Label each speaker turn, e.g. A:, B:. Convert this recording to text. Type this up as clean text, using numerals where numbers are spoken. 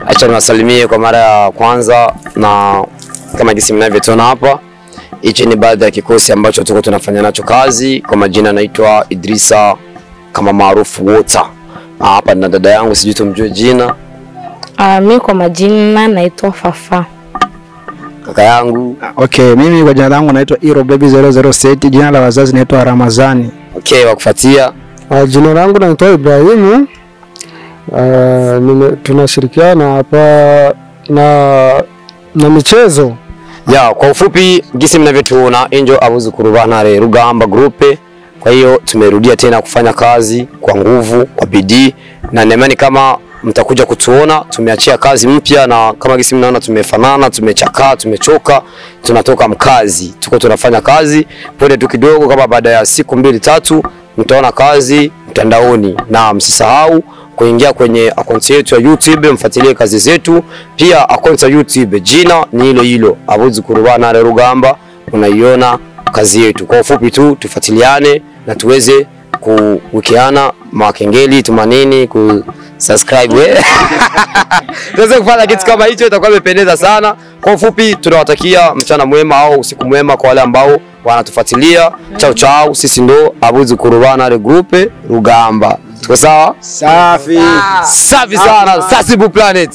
A: Acha niwasalimie kwa mara ya kwanza, na kama jinsi mnavyoona hapa, hichi ni baadhi ya kikosi ambacho tuko tunafanya nacho kazi. Kwa majina naitwa Idrisa kama maarufu Water. Hapa na dada yangu sijui tumjue jina.
B: Mimi kwa majina naitwa Fafa.
A: Kaka yangu.
C: Okay, mimi kwa jina langu naitwa Hero Baby 007, jina la wazazi naitwa Ramazani.
A: Okay, wakufuatia.
D: Jina langu naitwa Ibrahimu. Tunashirikiana hapa na michezo.
A: Ya, kwa ufupi gisi mnavyotuona Angel Abuzukurubana Rugamba Group. Kwa hiyo tumerudia tena kufanya kazi kwa nguvu, kwa bidii, na naamini kama mtakuja kutuona tumeachia kazi mpya, na kama gisi mnaona tumefanana, tumechakaa, tumechoka, tunatoka mkazi. Tuko tunafanya kazi pole tu kidogo, kama baada ya siku 2-3 mtaona kazi mtandaoni, na msisahau kuingia kwenye account yetu ya YouTube, mfuatilie kazi zetu. Pia account ya YouTube jina ni hilo hilo, Abuzukurubana Rugamba, unaiona kazi yetu. Kwa ufupi tu tufuatiliane na tuweze kuwekeana makengeli tumanini subscribe. Tuweze kufanya kitu kama hicho, itakuwa imependeza sana. Kwa ufupi tunawatakia mchana mwema au usiku mwema kwa wale ambao wanatufuatilia. Chao chao, sisi ndo Abuzukurubana Group Rugamba. Tuko sawa?
C: Safi.
A: Safi sana. Sasibu Planet.